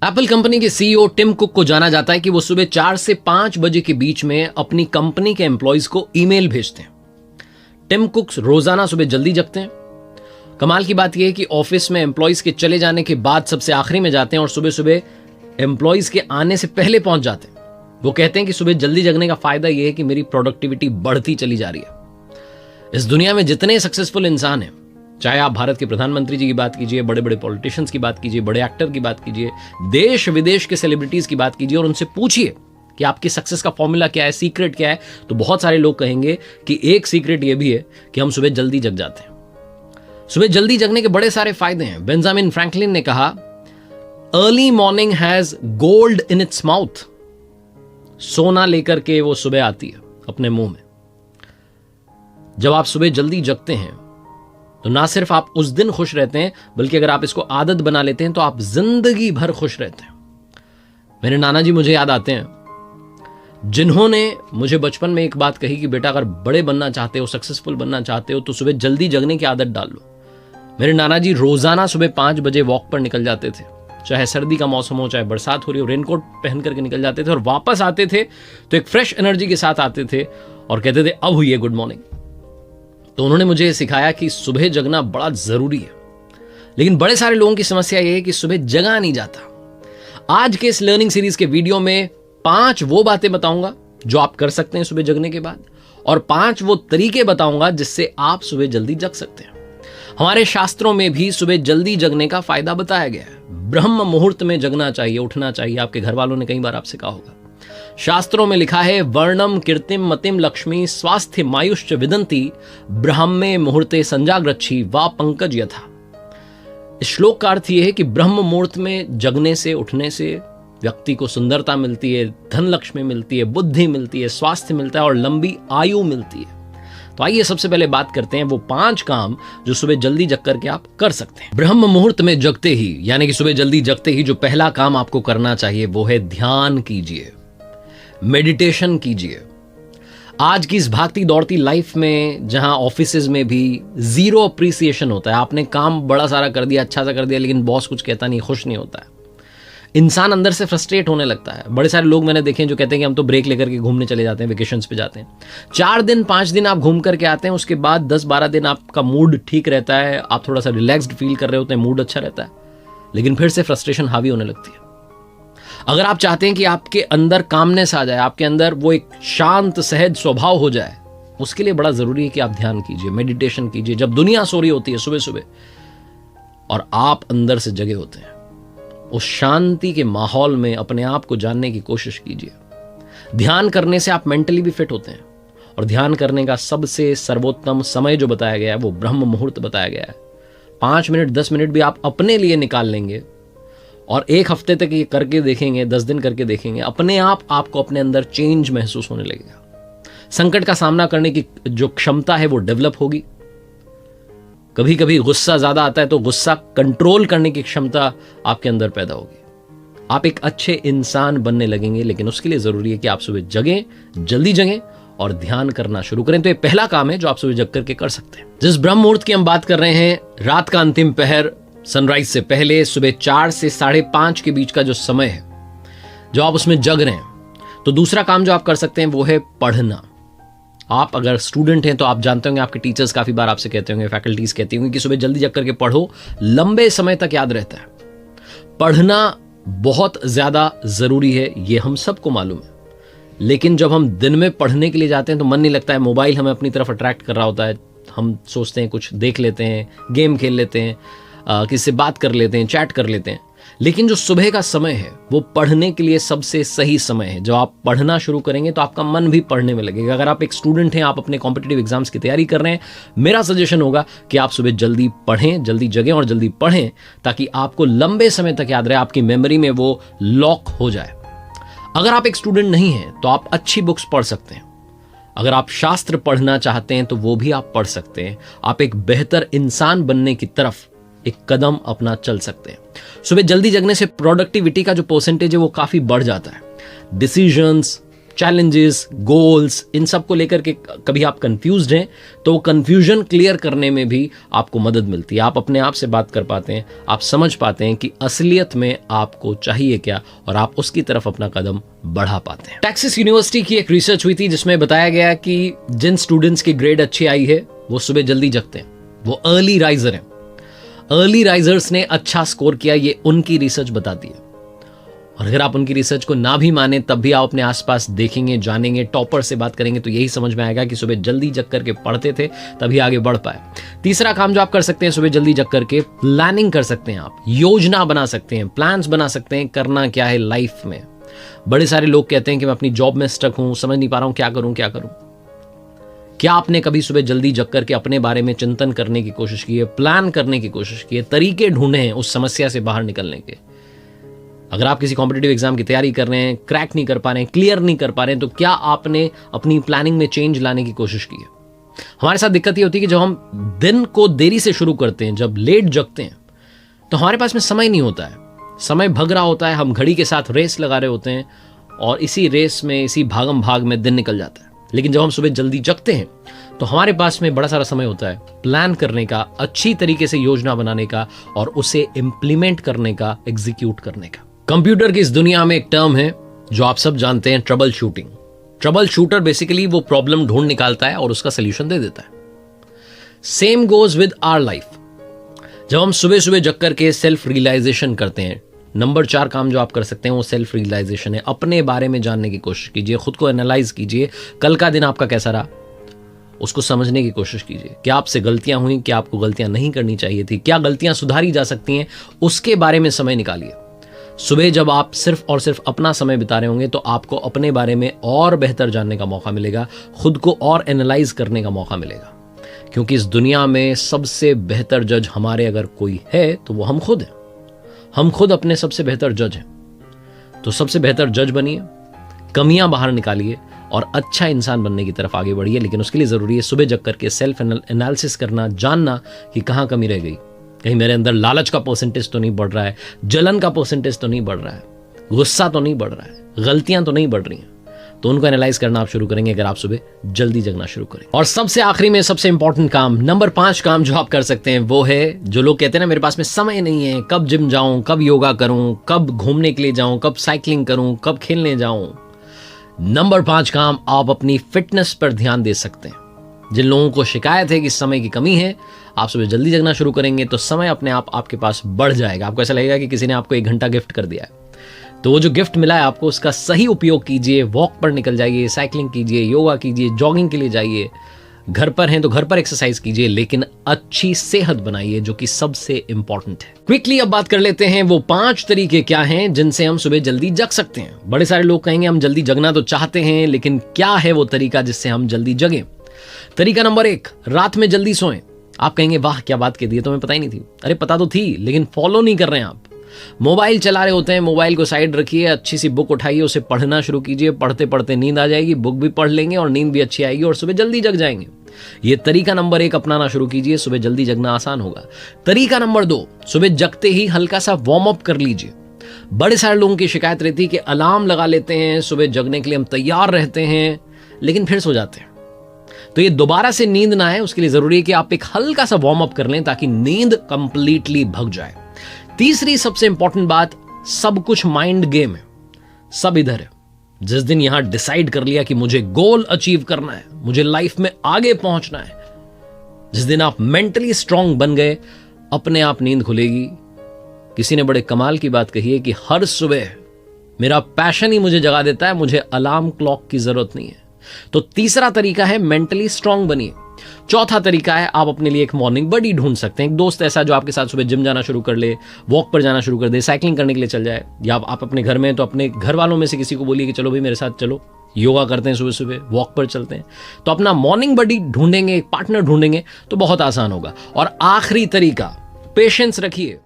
Apple company के CEO Tim cook को जाना जाता है कि वो सुबह 4 से 5 बजे के बीच में अपनी कंपनी के एम्प्लॉइज को ईमेल भेजते हैं। टिम कुक रोजाना सुबह जल्दी जगते हैं। कमाल की बात यह है कि ऑफिस में एम्प्लॉइज के चले जाने के बाद सबसे आखिरी में जाते हैं और सुबह सुबह एम्प्लॉइज के आने से पहले पहुंच जाते हैं। वो कहते हैं कि सुबह जल्दी जगने का फायदा यह है कि मेरी प्रोडक्टिविटी बढ़ती चली जा रही है। इस दुनिया में जितने सक्सेसफुल इंसान हैं, चाहे आप भारत के प्रधानमंत्री जी की बात कीजिए, बड़े बड़े पॉलिटिशियंस की बात कीजिए, बड़े एक्टर की बात कीजिए, देश विदेश के सेलिब्रिटीज की बात कीजिए और उनसे पूछिए कि आपकी सक्सेस का फॉर्मूला क्या है, सीक्रेट क्या है, तो बहुत सारे लोग कहेंगे कि एक सीक्रेट यह भी है कि हम सुबह जल्दी जग जाते हैं। सुबह जल्दी जगने के बड़े सारे फायदे हैं। बेंजामिन फ्रैंकलिन ने कहा, early morning has gold in its mouth. सोना लेकर के वो सुबह आती है अपने मुंह में। जब आप सुबह जल्दी जगते हैं तो ना सिर्फ आप उस दिन खुश रहते हैं, बल्कि अगर आप इसको आदत बना लेते हैं तो आप जिंदगी भर खुश रहते हैं। मेरे नाना जी मुझे याद आते हैं, जिन्होंने मुझे बचपन में एक बात कही कि बेटा अगर बड़े बनना चाहते हो, सक्सेसफुल बनना चाहते हो तो सुबह जल्दी जगने की आदत डाल लो। मेरे नाना जी रोजाना सुबह 5 बजे वॉक पर निकल जाते थे, चाहे सर्दी का मौसम हो, चाहे बरसात हो रही हो, रेनकोट पहन करके निकल जाते थे और वापस आते थे तो एक फ्रेश एनर्जी के साथ आते थे और कहते थे अब हुई है गुड मॉर्निंग। तो उन्होंने मुझे सिखाया कि सुबह जगना बड़ा जरूरी है। लेकिन बड़े सारे लोगों की समस्या यह है कि सुबह जगा नहीं जाता। आज के इस लर्निंग सीरीज के वीडियो में 5 वो बातें बताऊंगा जो आप कर सकते हैं सुबह जगने के बाद, और 5 वो तरीके बताऊंगा जिससे आप सुबह जल्दी जग सकते हैं। हमारे शास्त्रों में भी सुबह जल्दी जगने का फायदा बताया गया है। ब्रह्म मुहूर्त में जगना चाहिए, उठना चाहिए। आपके घर वालों ने कई बार आपसे कहा होगा। शास्त्रों में लिखा है, वर्णम कीर्तिम मतिम लक्ष्मी स्वास्थ्य मायुश्च विदंती ब्राह्मे मुहूर्ते संजाग्रच्छी वा पंकज यथा। इस श्लोक का अर्थ यह है कि ब्रह्म मुहूर्त में जगने से, उठने से व्यक्ति को सुंदरता मिलती है, धन लक्ष्मी मिलती है, बुद्धि मिलती है, स्वास्थ्य मिलता है और लंबी आयु मिलती है। तो आइए सबसे पहले बात करते हैं वो 5 काम जो सुबह जल्दी जग करके आप कर सकते हैं। ब्रह्म मुहूर्त में जगते ही, यानी कि सुबह जल्दी जगते ही जो पहला काम आपको करना चाहिए वो है ध्यान कीजिए, मेडिटेशन कीजिए। आज की इस भागती दौड़ती लाइफ में जहां ऑफिसेज में भी जीरो अप्रिसिएशन होता है, आपने काम बड़ा सारा कर दिया, अच्छा सा कर दिया, लेकिन बॉस कुछ कहता नहीं, खुश नहीं होता है, इंसान अंदर से फ्रस्ट्रेट होने लगता है। बड़े सारे लोग मैंने देखे हैं जो कहते हैं कि हम तो ब्रेक लेकर के घूमने चले जाते हैं, वेकेशंस पे जाते हैं, 4 दिन 5 दिन आप घूम करके आते हैं, उसके बाद 10-12 दिन आपका मूड ठीक रहता है, आप थोड़ा सा रिलैक्स्ड फील कर रहे होते हैं, मूड अच्छा रहता है, लेकिन फिर से फ्रस्ट्रेशन हावी होने लगती है। अगर आप चाहते हैं कि आपके अंदर कामनेस आ जाए, आपके अंदर वो एक शांत सहज स्वभाव हो जाए, उसके लिए बड़ा जरूरी है कि आप ध्यान कीजिए, मेडिटेशन कीजिए। जब दुनिया सो रही होती है सुबह सुबह और आप अंदर से जगे होते हैं, उस शांति के माहौल में अपने आप को जानने की कोशिश कीजिए। ध्यान करने से आप मेंटली भी फिट होते हैं और ध्यान करने का सबसे सर्वोत्तम समय जो बताया गया है वो ब्रह्म मुहूर्त बताया गया है। 5 मिनट 10 मिनट भी आप अपने लिए निकाल लेंगे और 1 हफ्ते तक ये करके देखेंगे, 10 दिन करके देखेंगे, अपने आप आपको अपने अंदर चेंज महसूस होने लगेगा। संकट का सामना करने की जो क्षमता है वो डेवलप होगी। कभी कभी गुस्सा ज्यादा आता है तो गुस्सा कंट्रोल करने की क्षमता आपके अंदर पैदा होगी। आप एक अच्छे इंसान बनने लगेंगे, लेकिन उसके लिए जरूरी है कि आप सुबह जगें, जल्दी जगें और ध्यान करना शुरू करें। तो ये पहला काम है जो आप सुबह जग करके कर सकते हैं। जिस ब्रह्म मुहूर्त की हम बात कर रहे हैं, रात का अंतिम पहर, सनराइज से पहले सुबह 4 से 5:30 के बीच का जो समय है, जो आप उसमें जग रहे हैं, तो दूसरा काम जो आप कर सकते हैं वो है पढ़ना। आप अगर स्टूडेंट हैं तो आप जानते होंगे, आपके टीचर्स काफी बार आपसे कहते होंगे, फैकल्टीज कहती होंगी कि सुबह जल्दी जग करके पढ़ो, लंबे समय तक याद रहता है। पढ़ना बहुत ज्यादा जरूरी है, ये हम सबको मालूम है, लेकिन जब हम दिन में पढ़ने के लिए जाते हैं तो मन नहीं लगता है, मोबाइल हमें अपनी तरफ अट्रैक्ट कर रहा होता है, हम सोचते हैं कुछ देख लेते हैं, गेम खेल लेते हैं, किसी से बात कर लेते हैं, चैट कर लेते हैं। लेकिन जो सुबह का समय है वो पढ़ने के लिए सबसे सही समय है। जब आप पढ़ना शुरू करेंगे तो आपका मन भी पढ़ने में लगेगा। अगर आप एक स्टूडेंट हैं, आप अपने कॉम्पिटिटिव एग्जाम्स की तैयारी कर रहे हैं, मेरा सजेशन होगा कि आप सुबह जल्दी पढ़ें, जल्दी जगें और जल्दी पढ़ें, ताकि आपको लंबे समय तक याद रहे, आपकी मेमोरी में वो लॉक हो जाए। अगर आप एक स्टूडेंट नहीं हैं तो आप अच्छी बुक्स पढ़ सकते हैं। अगर आप शास्त्र पढ़ना चाहते हैं तो वो भी आप पढ़ सकते हैं। आप एक बेहतर इंसान बनने की तरफ एक कदम अपना चल सकते हैं। सुबह जल्दी जगने से प्रोडक्टिविटी का जो परसेंटेज है वो काफी बढ़ जाता है। डिसीजंस, चैलेंजेस, गोल्स, इन सब को लेकर के कभी आप कंफ्यूज्ड हैं तो वो कंफ्यूजन क्लियर करने में भी आपको मदद मिलती है। आप अपने आप से बात कर पाते हैं, आप समझ पाते हैं कि असलियत में आपको चाहिए क्या और आप उसकी तरफ अपना कदम बढ़ा पाते हैं। टेक्सास यूनिवर्सिटी की एक रिसर्च हुई थी जिसमें बताया गया कि जिन स्टूडेंट्स की ग्रेड अच्छी आई है वो सुबह जल्दी जगते हैं, वो अर्ली राइजर हैं। अर्ली राइजर्स ने अच्छा स्कोर किया, ये उनकी रिसर्च बताती है। और अगर आप उनकी रिसर्च को ना भी माने तब भी आप अपने आसपास देखेंगे, जानेंगे, टॉपर से बात करेंगे तो यही समझ में आएगा कि सुबह जल्दी जग करके पढ़ते थे तभी आगे बढ़ पाए। तीसरा काम जो आप कर सकते हैं सुबह जल्दी जग करके, प्लानिंग कर सकते हैं। आप योजना बना सकते हैं, प्लान्स बना सकते हैं, करना क्या है लाइफ में। बड़े सारे लोग कहते हैं कि मैं अपनी जॉब में स्टक हूं, समझ नहीं पा रहा हूं क्या करूं क्या करूं। क्या आपने कभी सुबह जल्दी जग करके अपने बारे में चिंतन करने की कोशिश की है, प्लान करने की कोशिश की है, तरीके ढूंढे हैं उस समस्या से बाहर निकलने के? अगर आप किसी कॉम्पिटिटिव एग्जाम की तैयारी कर रहे हैं, क्रैक नहीं कर पा रहे हैं, क्लियर नहीं कर पा रहे हैं, तो क्या आपने अपनी प्लानिंग में चेंज लाने की कोशिश की है? हमारे साथ दिक्कत ये होती है कि जब हम दिन को देरी से शुरू करते हैं, जब लेट जगते हैं, तो हमारे पास में समय नहीं होता है, समय भग रहा होता है, हम घड़ी के साथ रेस लगा रहे होते हैं और इसी रेस में, इसी भागम भाग में दिन निकल जाता है। लेकिन जब हम सुबह जल्दी जगते हैं तो हमारे पास में बड़ा सारा समय होता है प्लान करने का, अच्छी तरीके से योजना बनाने का और उसे इंप्लीमेंट करने का, एग्जीक्यूट करने का। कंप्यूटर की इस दुनिया में एक टर्म है जो आप सब जानते हैं, trouble shooting. Trouble shooter basically वो प्रॉब्लम ढूंढ निकालता है और उसका सोल्यूशन दे देता है। Same goes with our life. जब हम सुबह सुबह जग करके सेल्फ रियलाइजेशन करते हैं, नंबर 4 काम जो आप कर सकते हैं वो सेल्फ रियलाइजेशन है। अपने बारे में जानने की कोशिश कीजिए, खुद को एनालाइज कीजिए, कल का दिन आपका कैसा रहा उसको समझने की कोशिश कीजिए। क्या आपसे गलतियां हुई, क्या आपको गलतियां नहीं करनी चाहिए थी, क्या गलतियां सुधारी जा सकती हैं, उसके बारे में समय निकालिए। सुबह जब आप सिर्फ और सिर्फ अपना समय बिता रहे होंगे तो आपको अपने बारे में और बेहतर जानने का मौका मिलेगा, खुद को और एनालाइज करने का मौका मिलेगा। क्योंकि इस दुनिया में सबसे बेहतर जज हमारे अगर कोई है तो वो हम खुद हैं। हम खुद अपने सबसे बेहतर जज हैं। तो सबसे बेहतर जज बनिए, कमियां बाहर निकालिए और अच्छा इंसान बनने की तरफ आगे बढ़िए। लेकिन उसके लिए जरूरी है सुबह जग करके सेल्फ एनालिसिस करना, जानना कि कहां कमी रह गई। कहीं मेरे अंदर लालच का परसेंटेज तो नहीं बढ़ रहा है, जलन का परसेंटेज तो नहीं बढ़ रहा है, गुस्सा तो नहीं बढ़ रहा है, गलतियां तो नहीं बढ़ रही हैं। तो उनको एनालाइज करना आप शुरू करेंगे अगर आप सुबह जल्दी जगना शुरू करें। और सबसे आखिरी में सबसे इंपॉर्टेंट काम, नंबर 5 काम जो आप कर सकते हैं वो है, जो लोग कहते हैं ना मेरे पास में समय नहीं है, कब जिम जाऊं, कब योगा करूं, कब घूमने के लिए जाऊं, कब साइकिलिंग करूं, कब खेलने जाऊं। नंबर 5 काम, आप अपनी फिटनेस पर ध्यान दे सकते हैं। जिन लोगों को शिकायत है कि समय की कमी है, आप सुबह जल्दी जगना शुरू करेंगे तो समय अपने आप आपके पास बढ़ जाएगा। आपको ऐसा लगेगा कि किसी ने आपको 1 घंटा गिफ्ट कर दिया है। तो वो जो गिफ्ट मिला है आपको, उसका सही उपयोग कीजिए। वॉक पर निकल जाइए, साइकिलिंग कीजिए, योगा कीजिए, जॉगिंग के लिए जाइए। घर पर हैं तो घर पर एक्सरसाइज कीजिए, लेकिन अच्छी सेहत बनाइए जो कि सबसे इंपॉर्टेंट है। क्विकली अब बात कर लेते हैं वो 5 तरीके क्या हैं जिनसे हम सुबह जल्दी जग सकते हैं। बड़े सारे लोग कहेंगे हम जल्दी जगना तो चाहते हैं, लेकिन क्या है वो तरीका जिससे हम जल्दी जगें? तरीका नंबर 1, रात में जल्दी सोएं। आप कहेंगे वाह क्या बात कह दी, तो हमें पता ही नहीं थी। अरे पता तो थी, लेकिन फॉलो नहीं कर रहे हैं आप। मोबाइल चला रहे होते हैं, मोबाइल को साइड रखिए, अच्छी सी बुक उठाइए, उसे पढ़ना शुरू कीजिए। पढ़ते पढ़ते नींद आ जाएगी, बुक भी पढ़ लेंगे और नींद भी अच्छी आएगी और सुबह जल्दी जग जाएंगे। ये तरीका नंबर 1 अपनाना शुरू कीजिए, सुबह जल्दी जगना आसान होगा। तरीका नंबर 2, सुबह जगते ही हल्का सा वार्म अप कर लीजिए। बड़े सारे लोगों की शिकायत रहती है कि अलार्म लगा लेते हैं, सुबह जगने के लिए हम तैयार रहते हैं, लेकिन फिर सो जाते हैं। तो ये दोबारा से नींद ना आए उसके लिए जरूरी है कि आप एक हल्का सा वार्म अप कर लें ताकि नींद कंप्लीटली भग जाए। तीसरी सबसे इंपॉर्टेंट बात, सब कुछ माइंड गेम है, सब इधर है। जिस दिन यहां डिसाइड कर लिया कि मुझे गोल अचीव करना है, मुझे लाइफ में आगे पहुंचना है, जिस दिन आप मेंटली स्ट्रांग बन गए, अपने आप नींद खुलेगी। किसी ने बड़े कमाल की बात कही है कि हर सुबह मेरा पैशन ही मुझे जगा देता है, मुझे अलार्म क्लॉक की जरूरत नहीं है। तो तीसरा तरीका है मेंटली स्ट्रांग बनिए। चौथा तरीका है आप अपने लिए एक मॉर्निंग बडी ढूंढ सकते हैं, एक दोस्त ऐसा जो आपके साथ सुबह जिम जाना शुरू कर ले, वॉक पर जाना शुरू कर दे, साइकिलिंग करने के लिए चल जाए। या आप अपने घर में तो अपने घर वालों में से किसी को बोलिए कि चलो भाई मेरे साथ चलो, योगा करते हैं, सुबह सुबह वॉक पर चलते हैं। तो अपना मॉर्निंग बडी ढूंढेंगे, एक पार्टनर ढूंढेंगे तो बहुत आसान होगा। और आखिरी तरीका, पेशेंस रखिए।